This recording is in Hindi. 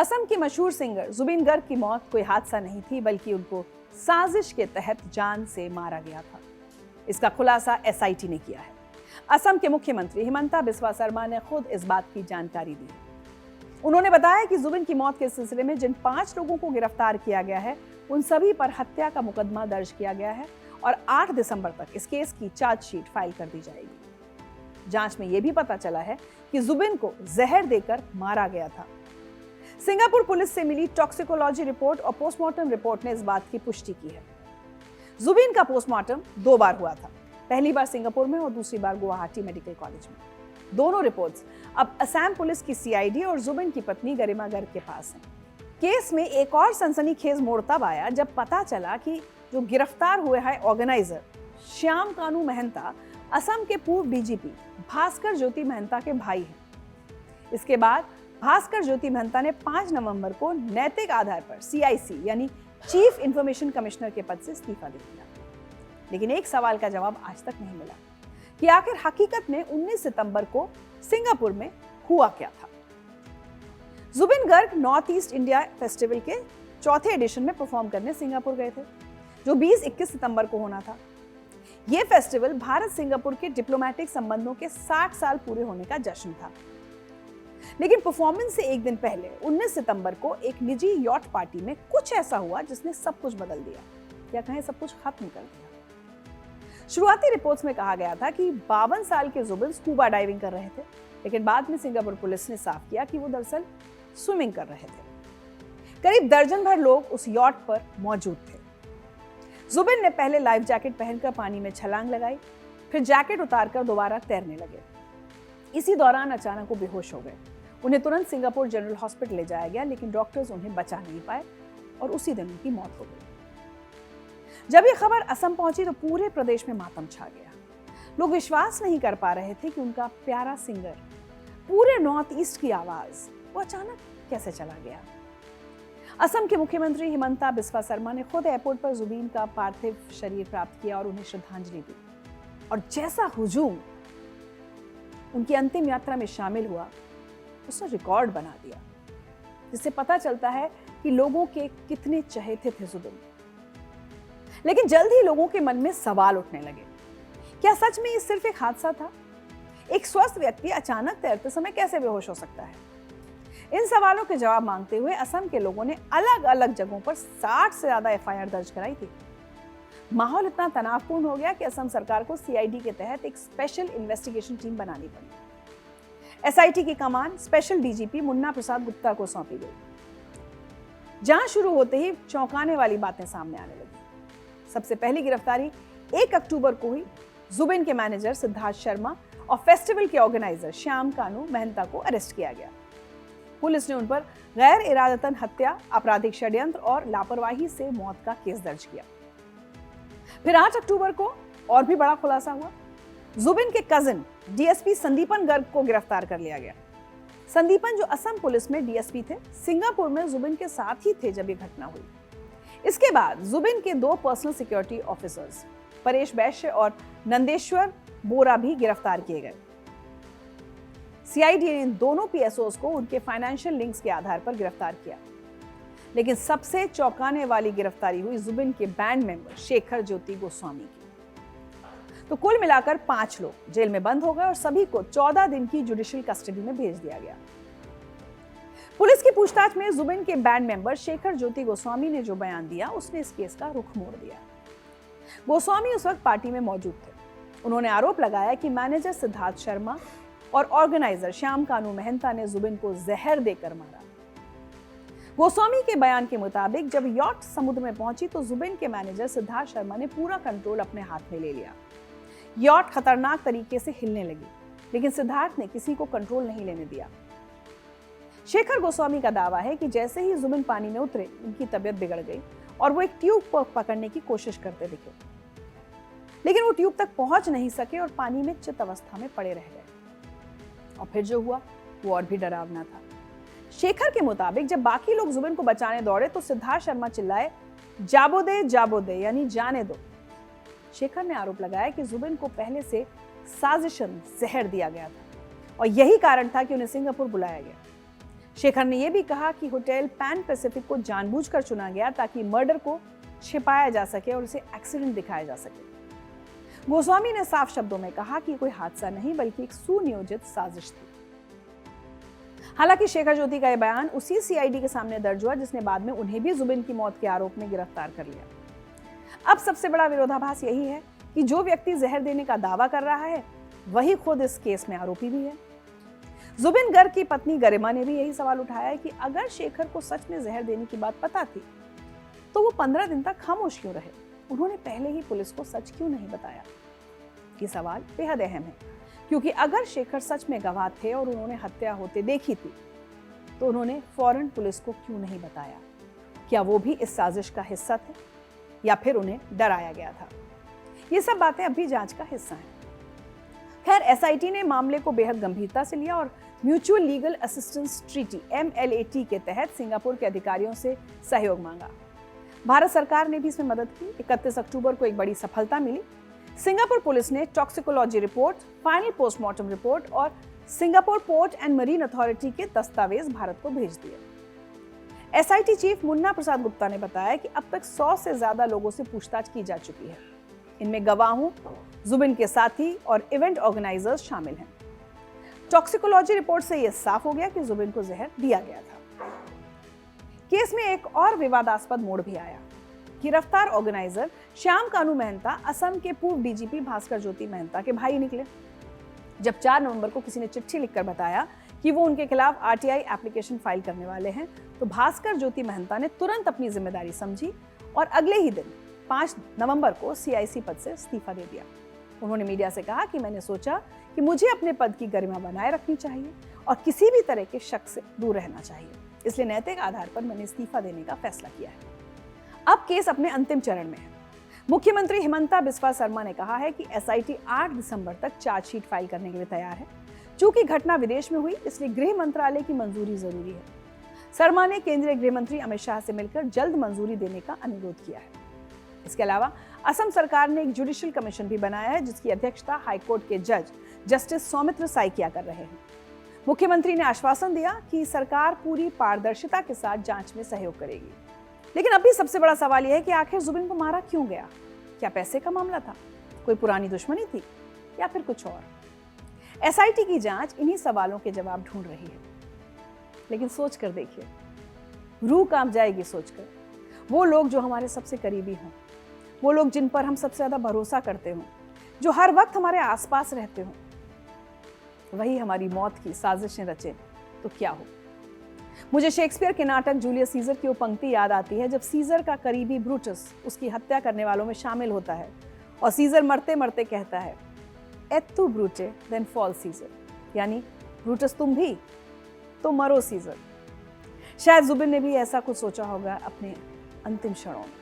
असम की मशहूर सिंगर जुबिन गर्ग की मौत कोई हादसा नहीं थी, बल्कि उनको साजिश के तहत जान से मारा गया था। इसका खुलासा एसआईटी ने किया है। असम के मुख्यमंत्री हिमंता बिस्वा शर्मा ने खुद इस बात की जानकारी दी। उन्होंने बताया कि जुबिन की मौत के सिलसिले में जिन 5 लोगों को गिरफ्तार किया गया है, उन सभी पर हत्या का मुकदमा दर्ज किया गया है और 8 दिसंबर तक इस केस की चार्जशीट फाइल कर दी जाएगी। जांच में यह भी पता चला है कि जुबिन को जहर देकर मारा गया था। सिंगापुर पुलिस से मिली टॉक्सिकोलॉजी रिपोर्ट और पोस्टमार्टम रिपोर्ट ने इस बात की पुष्टि की है। जुबिन का पोस्टमार्टम 2 बार हुआ था, पहली बार सिंगापुर में और दूसरी बार गुवाहाटी मेडिकल कॉलेज में। दोनों रिपोर्ट्स अब असम पुलिस की सीआईडी और जुबिन की पत्नी गरिमा गर्ग के पास हैं। केस में एक और सनसनीखेज मोड़ तब आया जब पता चला कि जो गिरफ्तार हुए हैं ऑर्गेनाइजर श्याम कानू महंता असम के पूर्व डीजीपी भास्कर ज्योति महंता के भाई हैं। इसके बाद भास्कर ज्योति महंता ने 5 नवंबर को नैतिक आधार पर सीआईसी यानी चीफ इंफॉर्मेशन कमिश्नर के पद से इस्तीफा दे दिया। लेकिन एक सवाल का जवाब आज तक नहीं मिला कि आखिर हकीकत में 19 सितंबर को सिंगापुर में हुआ क्या था। Zubeen Garg north east India festival के 4थे एडिशन में परफॉर्म करने सिंगापुर गए थे, जो 20-21 सितंबर को होना था। यह फेस्टिवल भारत सिंगापुर के डिप्लोमेटिक संबंधों के 60 साल पूरे होने का जश्न था। लेकिन परफॉर्मेंस से एक दिन पहले 19 सितंबर को एक निजी यॉट पार्टी में कुछ ऐसा हुआ जिसने सब कुछ बदल दिया, या कहें सब कुछ खत्म कर दिया। शुरुआती रिपोर्ट्स में कहा गया था कि 52 साल के जुबिन स्कूबा डाइविंग कर रहे थे, लेकिन बाद में सिंगापुर पुलिस ने साफ किया कि वो दरअसल स्विमिंग कर रहे थे। करीब दर्जन भर लोग उस यॉट पर मौजूद थे। जुबिन ने पहले लाइफ जैकेट पहनकर पानी में छलांग लगाई, फिर जैकेट उतारकर दोबारा तैरने लगे। इसी दौरान अचानक वो बेहोश हो गए। उन्हें तुरंत सिंगापुर जनरल हॉस्पिटल ले जाया गया, लेकिन डॉक्टर्स उन्हें बचा नहीं पाए और उसी दिन उनकी मौत हो गई। जब ये खबर असम पहुंची तो पूरे प्रदेश में मातम छा गया। लोग विश्वास नहीं कर पा रहे थे कि उनका प्यारा सिंगर, पूरे नॉर्थ ईस्ट की आवाज, वो अचानक कैसे चला गया। असम के मुख्यमंत्री हिमंता बिस्वा शर्मा ने खुद एयरपोर्ट पर जुबिन का पार्थिव शरीर प्राप्त किया और उन्हें श्रद्धांजलि दी। और जैसा हुजूम उनकी अंतिम यात्रा में शामिल हुआ, उसने रिकॉर्ड बना दिया, जिससे पता चलता है कि लोगों के कितने चहेते थे जुबिन। लेकिन जल्द ही लोगों के मन में सवाल उठने लगे। क्या सच में ये सिर्फ एक हादसा था? एक स्वस्थ व्यक्ति अचानक तैरते समय कैसे बेहोश हो सकता है? इन सवालों के जवाब मांगते हुए असम के लोगों ने अलग अलग जगहों पर 60 से ज्यादा एफआईआर दर्ज कराई थी। माहौल इतना तनावपूर्ण हो गया कि असम सरकार को सीआईडी के तहत एक स्पेशल इन्वेस्टिगेशन टीम बनानी पड़ी। एसआईटी की कमान स्पेशल डीजीपी मुन्ना प्रसाद गुप्ता को सौंपी गई। जांच शुरू होते ही चौंकाने वाली बातें सामने आने लगी। सबसे पहली गिरफ्तारी 1 अक्टूबर को हुई। जुबिन के मैनेजर सिद्धार्थ शर्मा और फेस्टिवल के ऑर्गेनाइजर श्याम कानू महंता को अरेस्ट किया गया। पुलिस ने उन पर गैर इरादतन हत्या, आपराधिक षड्यंत्र और लापरवाही से मौत का केस दर्ज किया। फिर 8 अक्टूबर को और भी बड़ा खुलासा हुआ। जुबिन के कजिन डीएसपी संदीपन गर्ग को गिरफ्तार कर लिया गया। संदीपन, जो असम पुलिस में डीएसपी थे, सिंगापुर में जुबिन के साथ ही थे जब यह घटना हुई। इसके बाद जुबिन के 2 पर्सनल सिक्योरिटी ऑफिसर्स परेश वैश्य और नंदेश्वर बोरा भी गिरफ्तार किए गए। सीआईडी ने इन दोनों पीएसओस को उनके फाइनेंशियल लिंक्स के आधार पर गिरफ्तार किया। लेकिन सबसे चौंकाने वाली गिरफ्तारी हुई जुबिन के बैंड मेंबर शेखर ज्योति गोस्वामी की। तो कुल मिलाकर 5 लोग जेल में बंद हो गए और सभी को 14 दिन की जुडिशियल कस्टडी में भेज दिया गया। पुलिस की पूछताछ में जुबिन के बैंड मेंबर शेखर ज्योति गोस्वामी ने जो बयान दिया, उसने इस केस का रुख मोड़ दिया। गोस्वामी उस वक्त पार्टी में मौजूद थे। उन्होंने आरोप लगाया कि मैनेजर सिद्धार्थ शर्मा और ऑर्गेनाइजर श्याम कानू महंता ने जुबिन को जहर देकर मारा। गोस्वामी के बयान के मुताबिक जब यॉट समुद्र में पहुंची तो जुबिन के मैनेजर सिद्धार्थ शर्मा ने पूरा कंट्रोल अपने हाथ में ले लिया। यॉट खतरनाक तरीके से हिलने लगी, लेकिन सिद्धार्थ ने किसी को कंट्रोल नहीं लेने दिया। शेखर गोस्वामी का दावा है कि जैसे ही जुबिन पानी में उतरे, उनकी तबीयत बिगड़ गई और वो एक ट्यूब पकड़ने की कोशिश करते दिखे, लेकिन वो ट्यूब तक पहुंच नहीं सके और पानी में चित अवस्था में पड़े रह गए। और फिर जो हुआ वो और भी डरावना था। शेखर के मुताबिक जब बाकी लोग जुबिन को बचाने दौड़े तो सिद्धार्थ शर्मा चिल्लाए, जाबो दे, यानी जाने दो। शेखर ने आरोप लगाया कि जुबिन को पहले से साजिशन जहर दिया गया था और यही कारण था कि उन्हें सिंगापुर बुलाया गया। शेखर ने यह भी कहा कि होटल पैन पैसिफिक को जानबूझकर चुना गया ताकि मर्डर को छिपाया जा सके और उसे एक्सीडेंट दिखाया जा सके। गोस्वामी ने साफ शब्दों में कहा कि कोई हादसा नहीं बल्कि एक सुनियोजित साजिश थी। हालांकि शेखर ज्योति का यह बयान उसी सीआईडी के सामने दर्ज हुआ जिसने बाद में उन्हें भी जुबिन की मौत के आरोप में गिरफ्तार कर लिया। अब सबसे बड़ा विरोधाभास यही है कि जो व्यक्ति जहर देने का दावा कर रहा है वही खुद इस केस में आरोपी भी है। जुबिन गर्ग की पत्नी गरिमा ने भी यही सवाल उठाया है कि अगर शेखर को सच में जहर देने की बात पता थी तो वो 15 दिन तक खामोश क्यों रहे? उन्होंने पहले ही पुलिस को सच क्यों नहीं बताया? ये सवाल बेहद अहम है, क्योंकि अगर शेखर सच में गवाह थे और उन्होंने हत्या होते देखी थी तो उन्होंने फौरन पुलिस को क्यों नहीं बताया? क्या वो भी इस साजिश का हिस्सा थे या फिर उन्हें डराया गया था? ये सब बातें अभी जांच का हिस्सा हैं। खैर, एसआईटी ने मामले को बेहद गंभीरता से लिया और mutual legal assistance treaty MLAT के तहत सिंगापुर के अधिकारियों से सहयोग मांगा। भारत सरकार ने भी इसमें मदद की। 31 अक्टूबर को एक बड़ी सफलता मिली। सिंगापुर पुलिस ने toxicology report, final postmortem report और Singapore port and marine authority के दस्तावेज भारत को भेज दिए। एसआईटी चीफ मुन्ना प्रसाद गुप्ता ने बताया कि अब तक 100 से ज्यादा लोगों से पूछताछ की जा चुकी है। इनमें गवाहों, जुबिन के साथी और इवेंट ऑर्गेनाइजर्स शामिल हैं। टॉक्सिकोलॉजी रिपोर्ट से यह साफ हो गया कि जुबिन को जहर दिया गया था। केस में एक और विवादास्पद मोड़ भी आया। गिरफ्तार ऑर्गेनाइजर श्याम कानू मेहता असम के पूर्व डीजीपी भास्कर ज्योति मेहता के भाई निकले। जब 4 नवंबर को किसी ने चिट्ठी लिखकर बताया कि वो उनके खिलाफ आरटीआई एप्लीकेशन फाइल करने वाले हैं, तो भास्कर ज्योति मेहता ने तुरंत अपनी जिम्मेदारी समझी और अगले ही दिन 5 नवंबर को सीआईसी पद से इस्तीफा दे दिया। उन्होंने मीडिया से कहा कि मैंने सोचा कि मुझे अपने पद की गरिमा बनाए रखनी चाहिए और किसी भी तरह के शक से दूर रहना चाहिए, इसलिए नैतिक आधार पर मैंने इस्तीफा देने का फैसला किया है। अब केस अपने अंतिम चरण में है। मुख्यमंत्री हिमंता बिस्वा शर्मा ने कहा है कि एसआईटी 8 दिसंबर तक चार्जशीट फाइल करने के लिए तैयार है। चूंकि घटना विदेश में हुई, इसलिए गृह मंत्रालय की मंजूरी जरूरी है। शर्मा ने केंद्रीय गृह मंत्री अमित शाह से मिलकर जल्द मंजूरी देने का अनुरोध किया है। इसके अलावा असम सरकार ने एक जुडिशियल कमीशन भी बनाया है, जिसकी अध्यक्षता हाईकोर्ट के जज जस्टिस सौमित्र साइकिया कर रहे हैं। मुख्यमंत्री ने आश्वासन दिया कि सरकार पूरी पारदर्शिता के साथ जांच में सहयोग करेगी। लेकिन अभी सबसे बड़ा सवाल यह है कि आखिर जुबिन को मारा क्यों गया? क्या पैसे का मामला था, कोई पुरानी दुश्मनी थी, या फिर कुछ और? एसआईटी की जांच इन्हीं सवालों के जवाब ढूंढ रही है। लेकिन सोच कर देखिए, रूह कांप जाएगी सोचकर। वो लोग जो हमारे सबसे करीबी हों, वो लोग जिन पर हम सबसे ज्यादा भरोसा करते हों, जो हर वक्त हमारे आसपास रहते हों, वही हमारी मौत की साजिशें रचे तो क्या हो? मुझे शेक्सपियर के नाटक जूलियस सीजर की वो पंक्ति याद आती है जब सीजर का करीबी ब्रूटस उसकी हत्या करने वालों में शामिल होता है और सीजर मरते मरते कहता है, एट तू ब्रूटे देन फॉल सीजर, यानी ब्रूटस तुम भी तो मरो सीजर। शायद जुबिन ने भी ऐसा कुछ सोचा होगा अपने अंतिम क्षणों में।